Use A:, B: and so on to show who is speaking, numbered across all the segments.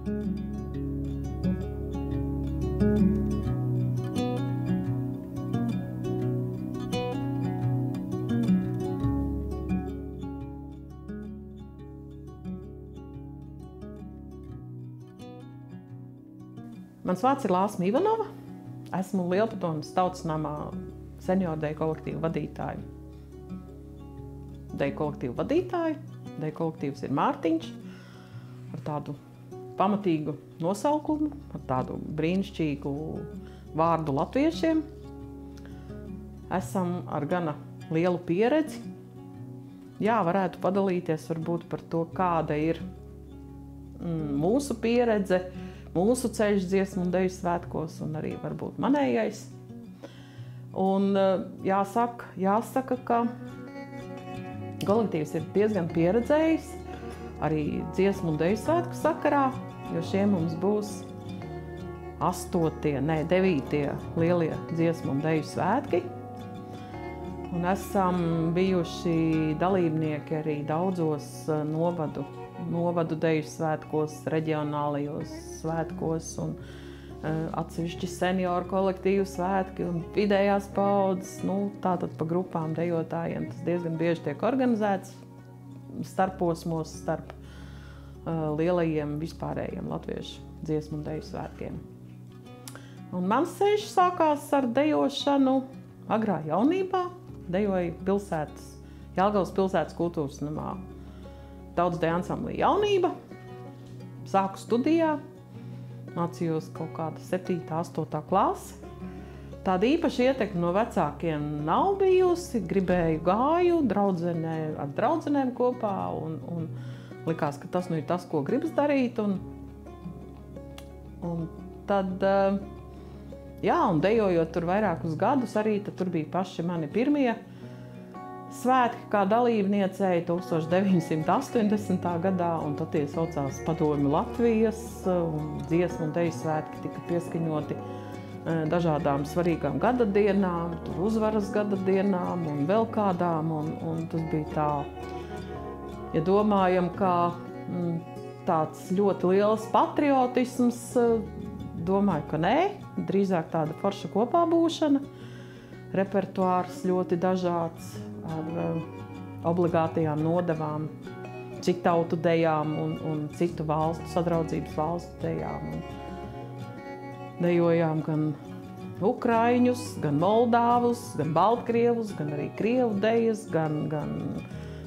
A: Mans vārds ir Lāsma Ivanova. Esmu Lielpadomes Tautas namā senioru deju kolektīvu vadītāja. Deju kolektīvu vadītāja. Deju kolektīvs ir Mārtiņš ar tādu pamatīgu nosaukumu, ar tādu brīnišķīgu vārdu latviešiem. Esam ar gana lielu pieredzi. Jā, varētu padalīties varbūt par to, kāda ir mūsu pieredze, mūsu ceļš dziesmu un deju svētkos un arī varbūt manējais. Un jāsaka, ka kolektīvs ir diezgan pieredzējis arī dziesmu un deju svētku sakarā, jo šie mums būs 9. lielie dziesmu un deju svētki. Un esam bijuši dalībnieki arī daudzos novadu deju svētkos, reģionālajos svētkos un atsevišķi senioru kolektīvu svētki un vidējās paaudzes. Tātad pa grupām dejotājiem tas diezgan bieži tiek organizēts starposmos starp lielajiem vispārējiem latviešu dziesmu un deju svētkiem. Un mans ceļš sākās ar dejošanu agrā jaunībā. Dejoju Jelgavas pilsētas kultūras namā tautas deju ansamblī Jaunība. Sāku studijā, mācījos kaut kāda 7. 8. klase. Tāda īpaša ietekme no vecākiem nav bijusi. Gāju ar draudzenēm kopā un likās, ka tas ir tas, ko gribas darīt. Un tad, un dejojot tur vairākus gadus, arī tur bija paši mani pirmie svētki kā dalībniecei 1980. gadā, un tad tie saucās Padomju Latvijas, un dziesmu un deju svētki tika pieskaņoti dažādām svarīgām gada dienām, uzvaras gada dienām un vēl kādām, un tas bija tā, ja domājam, ka tāds ļoti liels patriotisms, domāju, ka nē, drīzāk tāda forša kopā būšana, repertuārs ļoti dažāds ar obligātajām nodevām, citautu dejām un citu valstu, sadraudzības valstu dejām. Dejojām gan ukraiņus, gan moldāvus, gan baltkrievus, gan arī krievu dejas, gan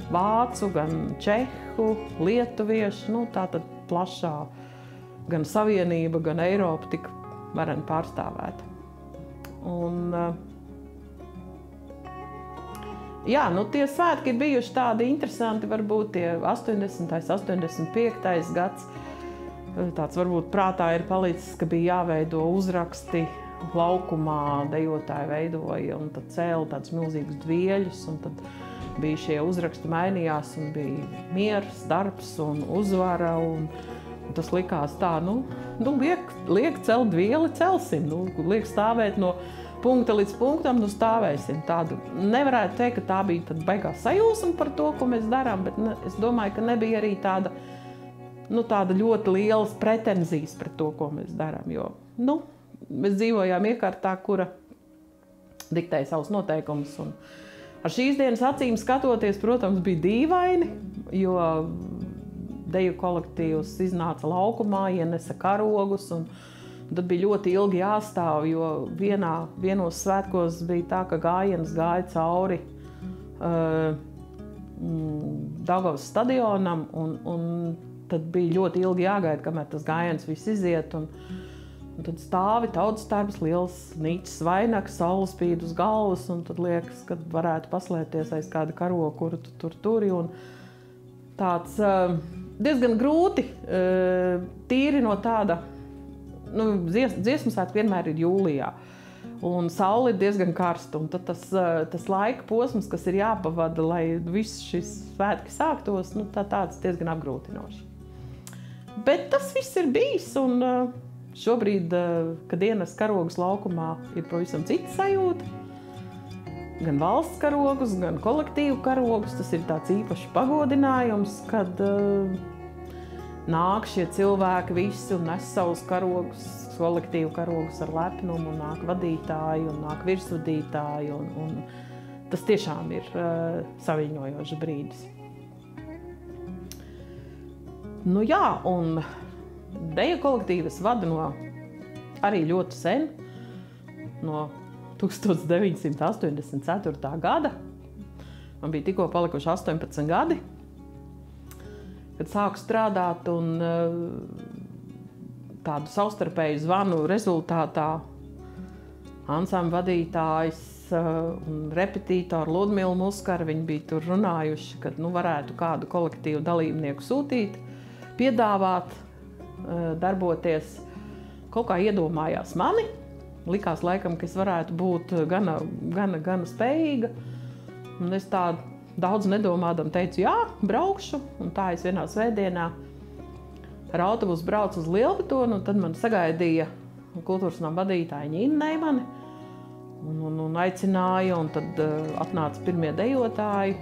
A: vācu, gan čehu, lietuviešu, tātad plašā gan Savienība, gan Eiropa tika vareni pārstāvēta. Un, tie svētki ir bijuši tādi interesanti, varbūt tie 80. 85. gads. Tāds varbūt prātā ir palicis, ka bija jāveido uzraksti laukumā, dejotāji veidoja un tad cēla tādus milzīgus dvieļus. Un tad bija šie uzraksti mainījās un bija miers, darbs un uzvara. Un tas likās tā, liek celt dvieli, celsim, liek stāvēt no punkta līdz punktam, stāvēsim. Tādu nevarētu teikt, ka tā bija tad baigā sajūsma par to, ko mēs darām, bet es domāju, ka nebija arī tāda ļoti lielas pretenzijas pret to, ko mēs darām, jo, mēs dzīvojām iekārtā, kura diktēja savus noteikumus, un ar šīs dienas acīm skatoties, protams, bija dīvaini, jo deju kolektīvs iznāca laukumā, ienesa karogus, un tad bija ļoti ilgi jāstāv, jo vienos svētkos bija tā, ka gājiens gāja cauri Daugavas stadionam, un tad bija ļoti ilgi jāgaida, kamēr tas gājiens viss iziet, un tad stāvi tautastarbs, liels nīčs vainags, saule spīd uz galvas, un tad liekas, ka varētu paslēpties aiz kāda karoga, kuru tu tur turi, un tāds diezgan grūti, tīri no tāda, dziesmu svētki vienmēr ir jūlijā, un saule ir diezgan karsta, un tad tas laika posms, kas ir jāpavada, lai viss šis svētki sāktos, tāds diezgan apgrūtinoši. Bet tas viss ir bijis, un šobrīd, kad ienes karogus laukumā, ir pavisam cita sajūta. Gan valsts karogus, gan kolektīvu karogus. Tas ir tāds īpašs pagodinājums, kad nāk šie cilvēki visi un nes savus karogus, kolektīvu karogus ar lepnumu, un nāk vadītāji, un nāk virsvadītāji, un tas tiešām ir saviņojošs brīdis. Nu jā, un deju kolektīvas vada no arī ļoti sen, no 1984. gada. Man bija tikko palikuši 18 gadi, kad sāku strādāt, un tādu savstarpēju zvanu rezultātā ansambļa vadītājs un repetītori Ludmila Muskara, viņi bija tur runājuši, kad varētu kādu kolektīvu dalībnieku sūtīt, piedāvāt, darboties. Kaut kā iedomājās mani, likās laikam, ka es varētu būt gana spējīga. Un es tā daudz nedomādam teicu, jā, braukšu, un tā es vienā svētdienā ar autobusu braucu uz Lielbatonu, un tad man sagaidīja kultūras nama vadītāja Ņīna Neimane un aicināja, un tad atnāca pirmie dejotāji,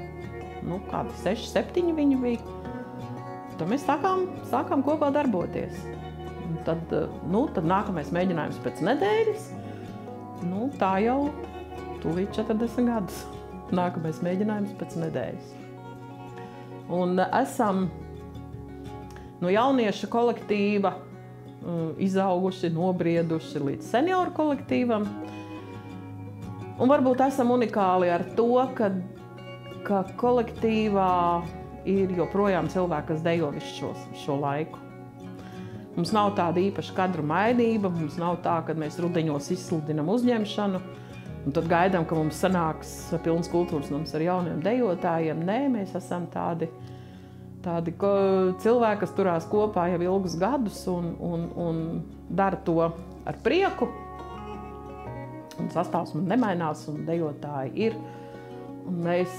A: kādi 6, 7 viņi bija. Tad mēs sākām kopā darboties. Un tad nākamais mēģinājums pēc nedēļas, tā jau tūlīt 40 gadus. Nākamais mēģinājums pēc nedēļas. Un esam no jauniešu kolektīva izauguši, nobrieduši līdz senioru kolektīvam. Un varbūt esam unikāli ar to, ka kolektīvā ir joprojām cilvēki, kas dejo visu šo laiku. Mums nav tāda īpaša kadru mainība, mums nav tā, ka mēs rudeņos izsludinam uzņemšanu, un tad gaidām, ka mums sanāks pilns kultūras nams ar jauniem dejotājiem. Nē, mēs esam tādi cilvēki, kas turās kopā jau ilgus gadus un dara to ar prieku. Un sastāvs man nemainās, un dejotāji ir. Un mēs,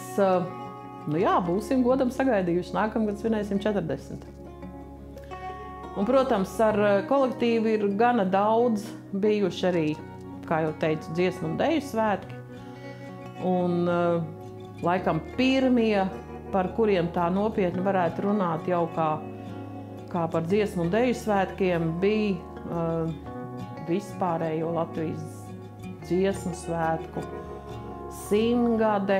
A: būsim godam sagaidījuši. Nākamgad svinēsim 40. Un, protams, ar kolektīvu ir gana daudz bijuši arī, kā jau teicu, dziesmu un deju svētki. Un laikam pirmie, par kuriem tā nopietni varētu runāt jau kā par dziesmu un deju svētkiem, bija vispārējo Latvijas dziesmu svētku 100-gade.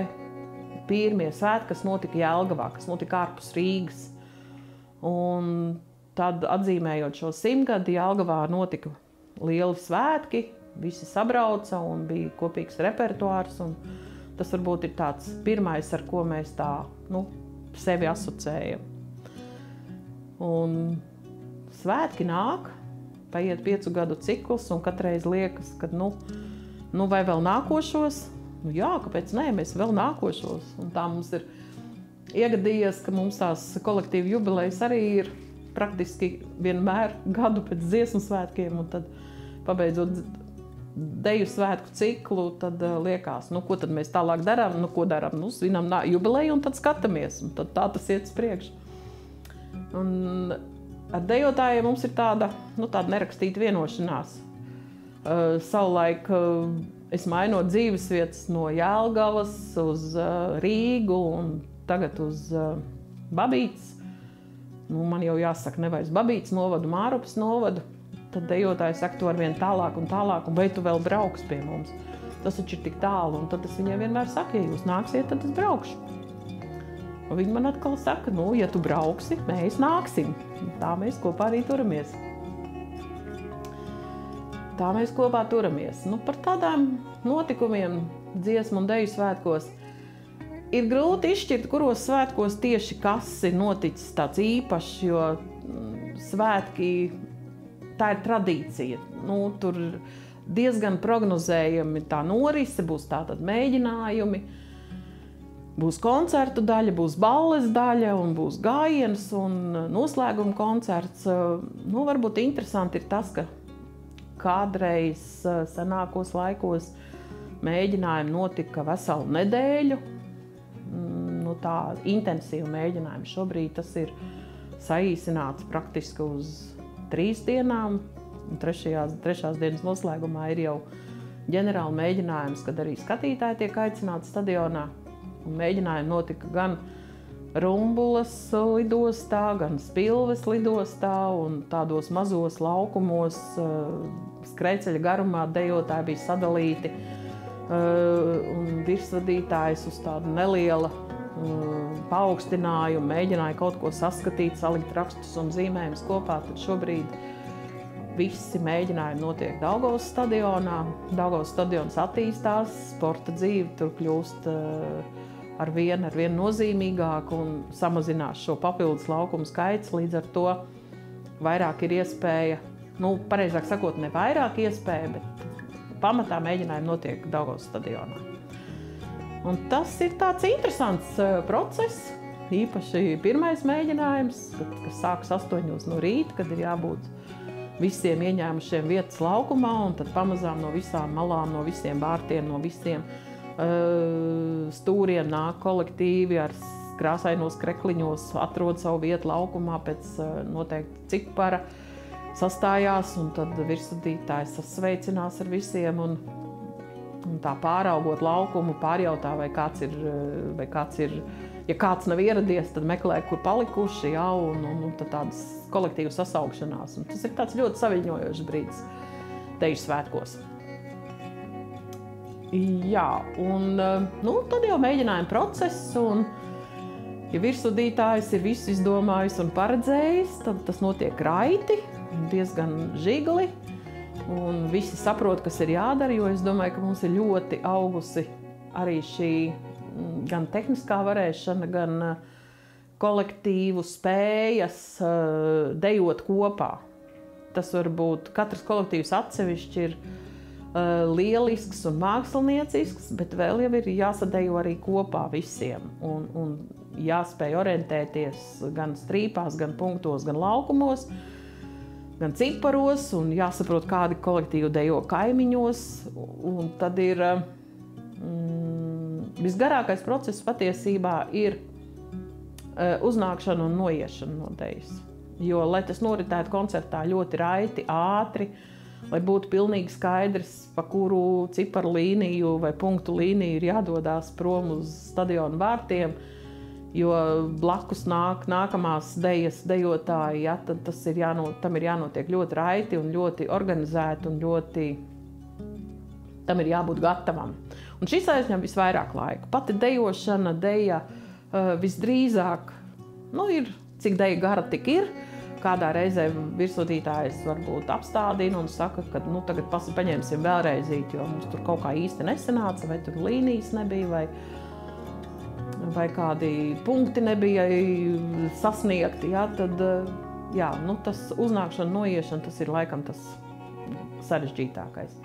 A: Pirmie svētki, kas notika Jelgavā, kas notika ārpus Rīgas. Un tad, atzīmējot šo 100-gadi, Jelgavā notika lieli svētki, visi sabrauca un bija kopīgs repertuārs. Un tas varbūt ir tāds pirmais, ar ko mēs tā sevi asociējam. Un svētki nāk, paiet 5 gadu cikls, un katreiz liekas, ka vai vēl nākošos? Jā, kāpēc nē, mēs vēl nākošos. Un tā mums ir iegadījies, ka mums tās kolektīva jubilejas arī ir praktiski vienmēr gadu pēc dziesmu svētkiem, un tad pabeidzot deju svētku ciklu, tad liekas, ko tad mēs tālāk darām, ko darām, svinam jubileju un tad skatāmies, un tad tā tas iet uz priekšu. Un ar dejotājiem mums ir tāda nerakstīta vienošanās. Savulaik es mainot dzīvesvietas no Jelgavas uz Rīgu un tagad uz Babītes. Man jau jāsaka, ne vairs Babītes novadu, Mārupas novadu. Tad dejotāji saka to arvien tālāk, un vai tu vēl brauks pie mums? Tas taču ir tik tālu, un tad es viņiem vienmēr saku, ja jūs nāksiet, tad es braukšu. Un viņi man atkal saka, ja tu brauksi, mēs nāksim. Tā mēs kopā arī turamies. Par tādām notikumiem dziesmu un deju svētkos ir grūti izšķirt, kuros svētkos tieši kas ir noticis tāds īpašs, jo svētki, tā ir tradīcija. Tur diezgan prognozējami tā norise, būs tātad mēģinājumi, būs koncertu daļa, būs balles daļa un būs gājiens un noslēguma koncerts. Varbūt interesanti ir tas, ka kādreiz senākos laikos mēģinājumi notika veselu nedēļu. Tā intensīva mēģinājuma. Šobrīd tas ir saīsināts praktiski uz 3 dienām. Trešās dienas noslēgumā ir jau ģenerāla mēģinājums, kad arī skatītāji tiek aicināti stadionā. Un mēģinājumi notika gan Rumbulas lidostā, gan Spilves lidostā un tādos mazos laukumos skrejceļa garumā dejotāji bija sadalīti un virsvadītājs uz tādu neliela paaugstinājumu, mēģināja kaut ko saskatīt, salikt rakstus un zīmējumus kopā, tad šobrīd visi mēģinājumi notiek Daugavas stadionā. Daugavas stadions attīstās, sporta dzīve tur kļūst ar vien nozīmīgāk un samazinās šo papildus laukumu skaits, līdz ar to vairāk ir iespēja, pareizāk sakot, ne vairāk iespēja, bet pamatā mēģinājumi notiek Daugavas stadionā. Un tas ir tāds interesants process, īpaši pirmais mēģinājums, kas sākas 8 no rīta, kad ir jābūt visiem ieņēmušiem vietas laukumā, un tad pamazām no visām malām, no visiem vārtiem, no visiem stūriem nāk kolektīvi ar krāsainos krekliņos, atrod savu vietu laukumā pēc noteikti cipara, sastājās, un tad virsvadītājs sasveicinās ar visiem, un tā pāraugot laukumu, pārjautā, vai kāds ir, ja kāds nav ieradies, tad meklē, kur palikuši, un tad tādas kolektīvas sasaukšanās. Un tas ir tāds ļoti saviņojošs brīdis Teju svētkos. Jā, un tad jau mēģinājuma process, un ja virsvadītājs ir visu izdomājis un paredzējis, tad tas notiek raiti, diezgan žigli, un visi saprot, kas ir jādara, jo es domāju, ka mums ir ļoti augusi arī šī gan tehniskā varēšana, gan kolektīvu spējas dejot kopā. Tas varbūt katrs kolektīvs atsevišķi ir lielisks un māksliniecisks, bet vēl jau ir jāsadejo arī kopā visiem un jāspēj orientēties gan strīpās, gan punktos, gan laukumos, gan ciparos, un jāsaprot, kādi kolektīvi dejo kaimiņos, un tad ir visgarākais process patiesībā ir uznākšana un noiešana no dejas. Jo, lai tas noritētu koncertā ļoti raiti, ātri, lai būtu pilnīgi skaidrs, pa kuru ciparu līniju vai punktu līniju ir jādodās prom uz stadionu vārtiem, jo blakus nāk nākamās dejas dejotāji, ja, tad tam ir jānotiek ļoti raiti un ļoti organizēti un ļoti tam ir jābūt gatavam. Un šis aizņem visvairāk laika. Pati dejošana, deja visdrīzāk, ir cik deja gara tik ir. Kādā reizē virsvadītājs varbūt apstādina un saka, ka tagad paņemsim vēlreizīt, jo mums tur kaut kā īsti nesanāca, vai tur līnijas nebija, vai kādi punkti nebija sasniegti, ja, tad tas uznākšana, noiešana, tas ir laikam tas sarežģītākais.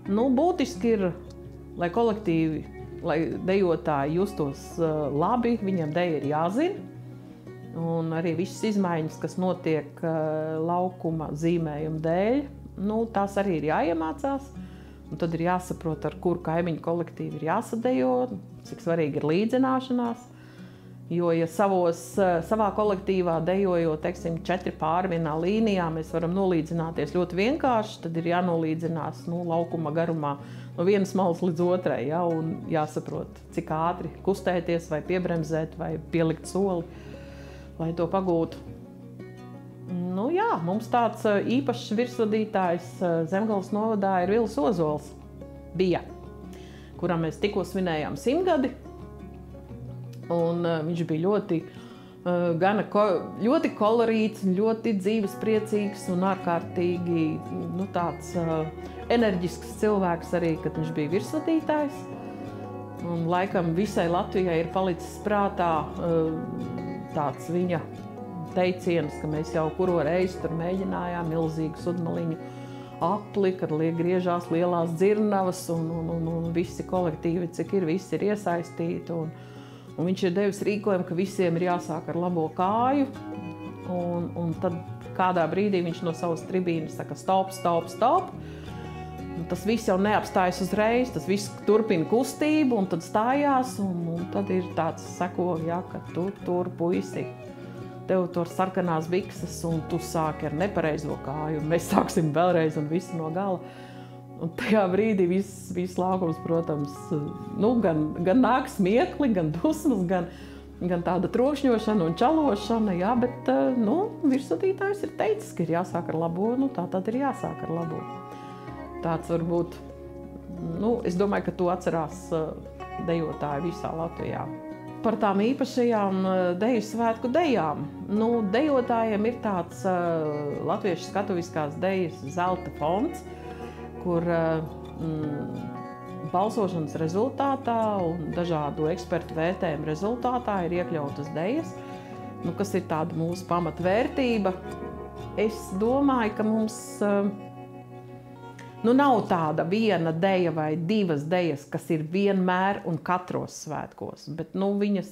A: Būtiski ir, lai kolektīvi, lai dejotāji justos labi, viņiem deja ir jāzina, un arī visas izmaiņas, kas notiek laukuma zīmējuma dēļ, tās arī ir jāiemācās, un tad ir jāsaprot, ar kuru kaimiņu kolektīvu ir jāsadejo, cik svarīgi ir līdzināšanās. Jo, ja savā kolektīvā dejojot, 4 pāri vienā līnijā, mēs varam nolīdzināties ļoti vienkārši, tad ir jānolīdzinās laukuma garumā no vienas malas līdz otrai, ja, un jāsaprot, cik ātri kustēties vai piebremzēt vai pielikt soli, lai to pagūtu. Mums tāds īpašs virsvadītājs Zemgales novadā ir Vils Ozols bija, kuram mēs tikko svinējām 100 gadi. Un viņš bija ļoti kolorīts, ļoti dzīvespriecīgs un ārkārtīgi tāds enerģisks cilvēks arī, kad viņš bija virsvadītājs. Un laikam visai Latvijai ir palicis prātā tāds viņa teiciens, ka mēs jau kuro reizi tur mēģinājām milzīgu sudmaliņu apli, kad griežās lielās dzirnavas un visi kolektīvi, cik ir, visi ir iesaistīti. Un viņš ir devis rīkojumu, ka visiem ir jāsāk ar labo kāju, un tad kādā brīdī viņš no savas tribīnes saka stop, stop, stop. Un tas viss jau neapstājas uzreiz, tas viss turpina kustību, un tad stājās, un tad ir tāds seko, ka tur puisi, tev tur sarkanās bikses, un tu sāki ar nepareizo kāju, un mēs sāksim vēlreiz un visu no gala. Un tajā brīdī viss laukums, protams, gan nāk smiekli, gan dusmas, gan tāda trokšņošana un čalošana, jā, bet, virsvadītājs ir teicis, ka ir jāsāk ar labo, tā tad ir jāsāk ar labo. Tāds varbūt, es domāju, ka to atcerās dejotāji visā Latvijā. Par tām īpašajām deju svētku dejām. Dejotājiem ir tāds latviešu skatuviskās dejas zelta fonds, kur balsošanas rezultātā un dažādu ekspertu vērtējumu rezultātā ir iekļautas dejas, kas ir tāda mūsu pamatvērtība. Es domāju, ka mums nav tāda viena deja vai divas dejas, kas ir vienmēr un katros svētkos, bet viņas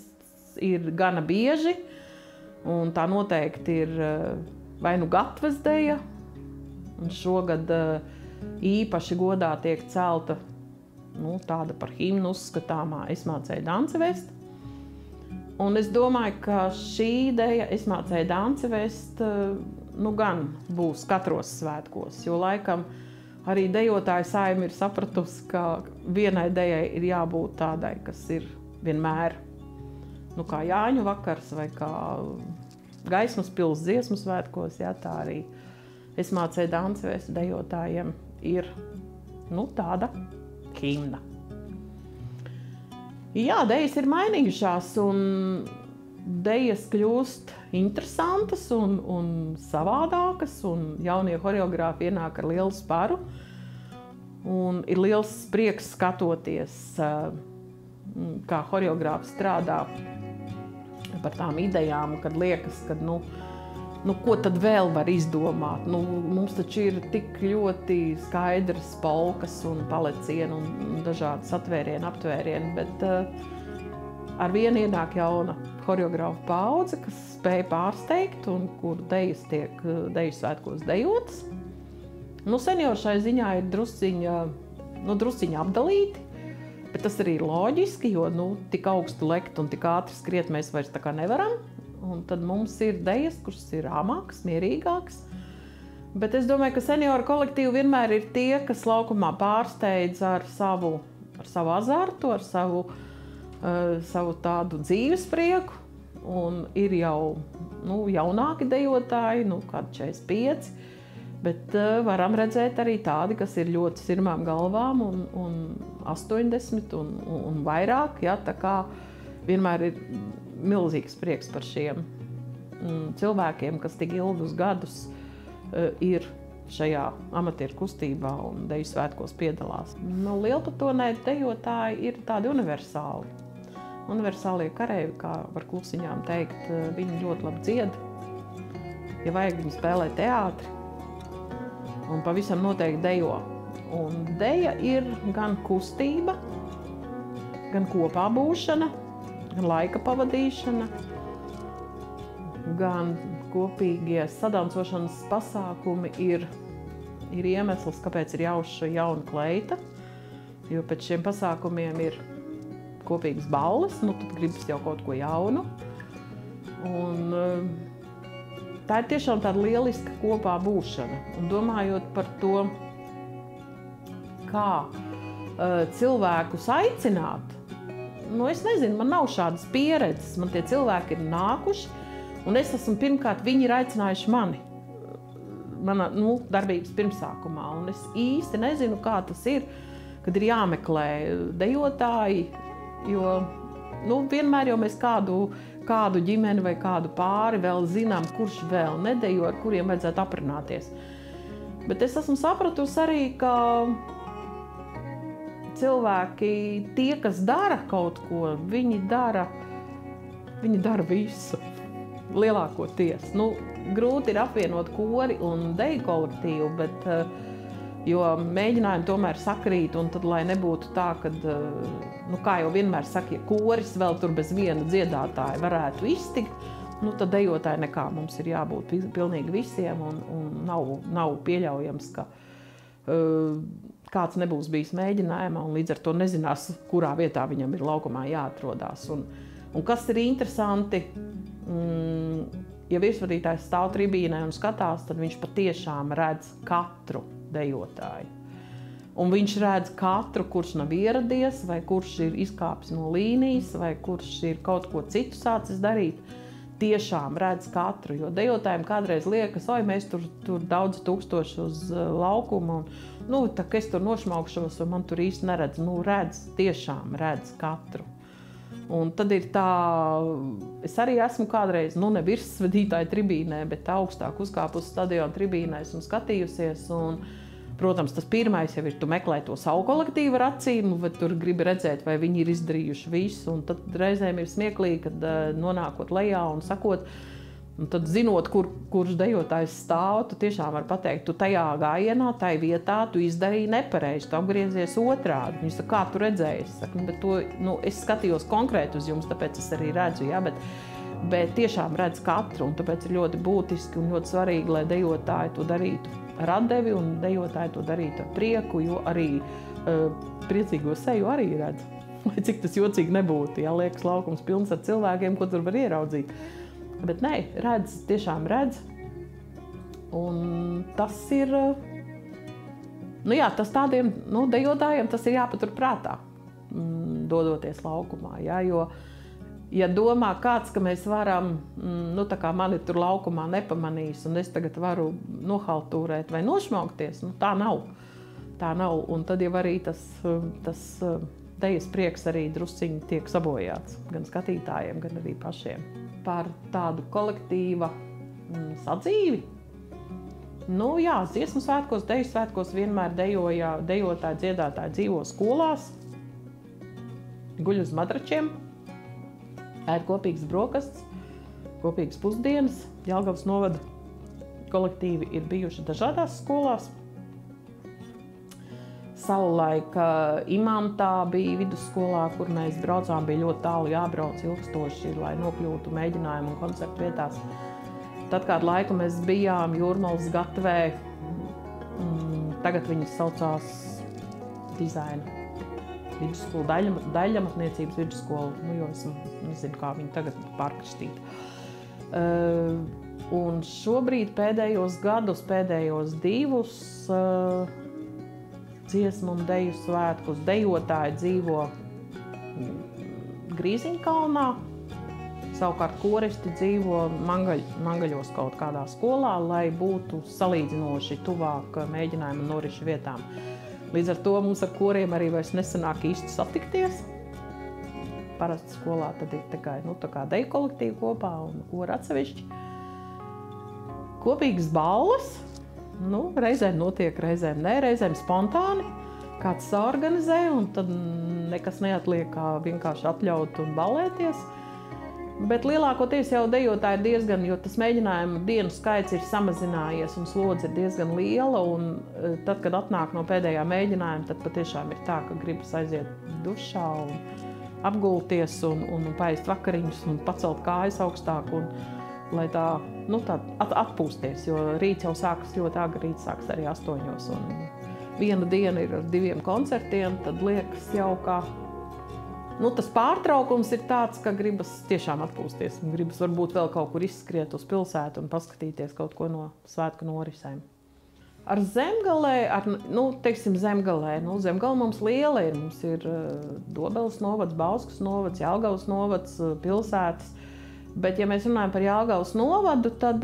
A: ir gana bieži, un tā noteikti ir vai Gatves deja, un šogad īpaši godā tiek celta tāda par himnu uzskatāmā Es mācēju danci vest. Un es domāju, ka šī deja Es mācēju danci vest gan būs katros svētkos, jo laikam arī dejotāja saime ir sapratusi, ka vienai dejai ir jābūt tādai, kas ir vienmēr, kā Jāņu vakars vai kā Gaismas pils dziesmu svētkos, jā, tā arī Es mācēju danci vest dejotājiem ir, tāda himna. Jā, dejas ir mainījušās un dejas kļūst interesantas un savādākas, un jaunie horeogrāfi ienāk ar lielu sparu. Un ir liels prieks skatoties, kā horeogrāfi strādā par tām idejām, kad liekas, ka ko tad vēl var izdomāt? Mums taču ir tik ļoti skaidras polkas un palecieni un dažādas atvērieni, aptvērieni, bet ar vienu ienāk jauna horeogrāfa paudze, kas spēja pārsteigt un kur dejas tiek deju svētkos dejotas. Seniori šai ziņā ir drusciņa apdalīti, bet tas arī ir loģiski, jo tik augstu lekt un tik ātri skriet mēs vairs tā kā nevaram. Un tad mums ir dejas, kuras ir āmākas, mierīgākas. Bet es domāju, ka senioru kolektīvi vienmēr ir tie, kas laukumā pārsteidz ar savu azartu, ar savu tādu dzīves prieku. Un ir jau jaunāki dejotāji, kādi 45. Bet varam redzēt arī tādi, kas ir ļoti sirmām galvām un 80 un vairāk. Ja, tā kā vienmēr ir milzīgs prieks par šiem cilvēkiem, kas tik ilgus gadus ir šajā amatieru kustībā un deju svētkos piedalās. Lielpatonē dejotāji ir tādi universāli. Universālie kareivi, kā var klusiņām teikt, viņi ļoti labi dzied. Ja vajag, viņi spēlē teātri un pavisam noteikti dejo. Un deja ir gan kustība, gan kopā būšana, gan laika pavadīšana, gan kopīgie sadancošanas pasākumi ir iemesls, kāpēc ir jauša jauna kleita, jo pēc šiem pasākumiem ir kopīgas balles, tad gribas jau kaut ko jaunu. Un tā ir tiešām tāda lieliska kopā būšana. Un domājot par to, kā cilvēkus aicināt, es nezinu, man nav šādas pieredzes, man tie cilvēki ir nākuši, un es esmu pirmkārt, viņi ir aicinājuši mani, mana darbības pirmsākumā, un es īsti nezinu, kā tas ir, kad ir jāmeklē dejotāji, jo vienmēr jau mēs kādu ģimeni vai kādu pāri vēl zinām, kurš vēl nedejo, ar kuriem vajadzētu aprunāties. Bet es esmu sapratusi arī, ka cilvēki, tie, kas dara kaut ko, viņi dara visu, lielākoties. Grūti ir apvienot kori un deju kolektīvu, bet, jo mēģinājumi tomēr sakrīt, un tad, lai nebūtu tā, kad, kā jau vienmēr saka, ja koris vēl tur bez viena dziedātāja varētu iztikt, tad dejotāji nekā, mums ir jābūt pilnīgi visiem, un nav pieļaujams, ka kāds nebūs bijis mēģinājumā un līdz ar to nezinās, kurā vietā viņam ir laukumā jāatrodās. Un kas ir interesanti, ja virsvadītājs stāv tribīnē un skatās, tad viņš patiešām redz katru dejotāju. Un viņš redz katru, kurš nav ieradies, vai kurš ir izkāpis no līnijas, vai kurš ir kaut ko citu sācis darīt. Tiešām redz katru, jo dejotājiem kādreiz liekas, oi, mēs tur daudz tūkstoši uz laukumu, un, tā, ka es tur nošmaukšos, un man tur īsti neredz. Tiešām redz katru. Un tad ir tā, es arī esmu kādreiz, ne virsvadītāja tribīnē, bet augstāk uzkāpu uz stadiona tribīnēs un skatījusies, un, protams, tas pirmais jau ir, tu meklē to savu kolektīvu ar acīm, vai tur gribi redzēt, vai viņi ir izdarījuši visu, un tad reizēm ir smieklīgi, kad nonākot lejā un sakot, un tad zinot, kurš dejotājs stāv, tu tiešām var pateikt, tu tajā gājienā, tai vietā, tu izdarīji nepareizi, tu apgriezies otrādi. Viņš saka, kā tu redzēji? Es saku, bet to, es skatījos konkrēti uz jums, tāpēc es arī redzu, ja, bet tiešām redz katru, un tāpēc ir ļoti būtiski un ļoti svarīgi, lai dejotāji to darītu ar atdevi, un dejotāji to darītu ar prieku, jo arī priecīgo seju arī redz. Lai cik tas jocīgi nebūtu, ja liekas laukums pilns ar cilvēkiem, ko tur var ieraudzīt. Bet nē, redz, tiešām redz. Un tas ir, tas tādiem, dejotājiem tas ir jāpatur prātā, dodoties laukumā, ja, jo, ja domā kāds, ka mēs varam, tā kā mani tur laukumā nepamanīs, un es tagad varu nohaltūrēt vai nošmaukties, tā nav. Tā nav, un tad jau arī tas dejas prieks arī drusciņi tiek sabojāts, gan skatītājiem, gan arī pašiem. Par tādu kolektīva sadzīvi. Dziesmu svētkos, deju svētkos vienmēr dejotāji, dziedātāji dzīvo skolās, guļ uz matračiem, ēd kopīgas brokastis, kopīgas pusdienas. Jelgavas novada kolektīvi ir bijuši dažādās skolās. Savulaik Imantā bija vidusskolā, kur mēs braucām, bija ļoti tālu jābrauc ilgstoši, lai nokļūtu mēģinājumu un koncertu vietās. Tad kādu laiku mēs bijām Jūrmalas gatavē, tagad viņas saucās dizaina vidusskola, daļamatniecības vidusskola, jo es nezinu, kā viņi tagad pārkristīt. Un šobrīd pēdējos gadus, pēdējos 2 dziesmu un deju svētkus dejotāji dzīvo Grīziņkalnā, savukārt koristi dzīvo Mangaļos kaut kādā skolā, lai būtu salīdzinoši tuvāk mēģinājumu norišu vietām. Līdz ar to mums ar koriem arī vairs nesanāk īsti satikties. Parasti skolā tad ir tikai tā kā deju kolektīvi kopā un kori atsevišķi. Kopīgas balles. Reizēm notiek, reizēm nē, reizēm spontāni. Kāds saorganizē, un tad nekas neatliek kā vienkārši atļaut un ballēties. Bet lielākoties jau dejotāji ir diezgan, jo tas mēģinājumu dienu skaits ir samazinājies un slodze ir diezgan liela. Un tad, kad atnāk no pēdējā mēģinājuma, tad patiešām ir tā, ka gribas aiziet dušā un apgulties un paēst vakariņus un pacelt kājas augstāk. Lai tā atpūsties, jo rīts jau sākas ļoti agri, rīts sākas arī 8. Un viena diena ir ar 2 koncertiem, tad liekas jau, ka tas pārtraukums ir tāds, ka gribas tiešām atpūsties un gribas varbūt vēl kaut kur izskriet uz pilsētu un paskatīties kaut ko no svētku norisēm. Ar Zemgalē, Zemgalē mums liela ir. Mums ir Dobeles novads, Bauskas novads, Jelgavas novads, pilsētas. Bet, ja mēs runājam par Jelgavas novadu, tad,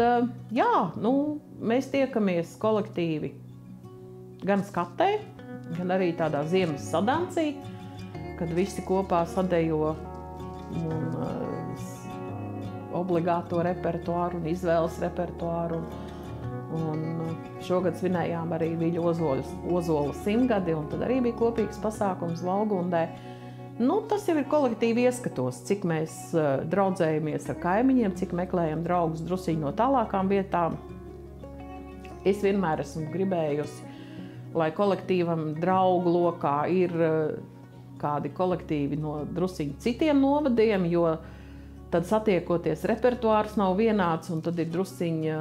A: mēs tiekamies kolektīvi gan skatē, gan arī tādā ziemas sadancī, kad visi kopā sadejo obligāto repertuāru un izvēles repertuāru. Un šogad svinējām arī Viļu Ozola 100-gadi, un tad arī bija kopīgs pasākums Valgundē. Tas jau ir kolektīvi ieskatos, cik mēs draudzējamies ar kaimiņiem, cik meklējam draugus drusciņi no tālākām vietām. Es vienmēr esmu gribējusi, lai kolektīvam draugu lokā ir kādi kolektīvi no drusciņi citiem novadiem, jo tad satiekoties repertuārs nav vienāds, un tad ir drusciņi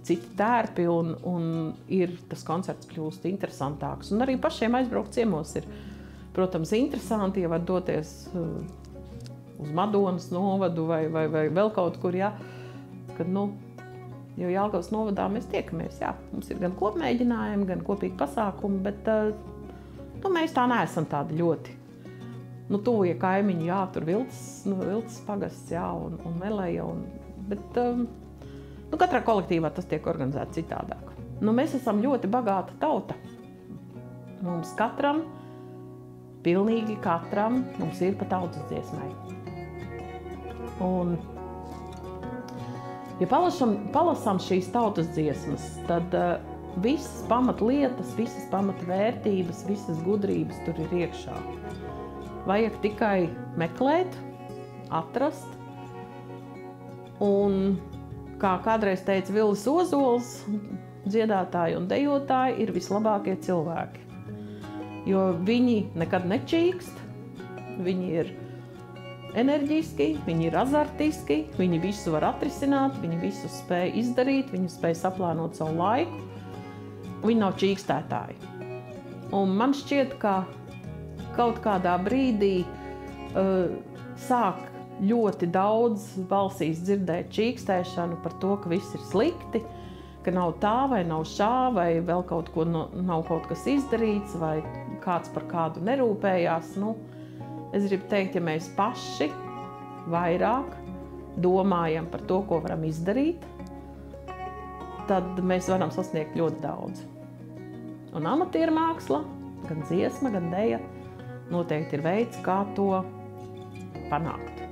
A: citi tērpi, un ir tas koncerts kļūst interesantāks. Un arī pašiem aizbraukt ciemos ir, protams, interesanti, ja var doties uz Madonas novadu vai vēl kaut kur, kad, jo Jelgavas novadā mēs tiekamies, mums ir gan kopmēģinājumi, gan kopīgi pasākumi, bet mēs tā neesam tādi ļoti. Tuvie kaimiņi, jā, tur Vilcis pagasts, jā, un Meleja, bet katrā kolektīvā tas tiek organizēts citādāk. Mēs esam ļoti bagāta tauta. Mums katram, pilnīgi katram, mums ir pa tautas dziesmai. Un, ja palasām šīs tautas dziesmas, tad visas pamatlietas, visas pamatvērtības, visas gudrības tur ir iekšā. Vajag tikai meklēt, atrast. Un, kā kādreiz teica Villis Ozols, dziedātāji un dejotāji ir vislabākie cilvēki. Jo viņi nekad nečīkst, viņi ir enerģiski, viņi ir azartiski, viņi visu var atrisināt, viņi visu spēj izdarīt, viņi spēj saplānot savu laiku. Viņi nav čīkstētāji. Un man šķiet, ka kaut kādā brīdī sāk ļoti daudz balsīs dzirdēt čīkstēšanu par to, ka viss ir slikti, ka nav tā vai nav šā, vai vēl kaut ko nav kaut kas izdarīts, vai kāds par kādu nerūpējās. Es gribu teikt, ja mēs paši vairāk domājam par to, ko varam izdarīt, tad mēs varam sasniegt ļoti daudz. Un amatieru māksla, gan dziesma, gan deja, noteikti ir veids, kā to panākt.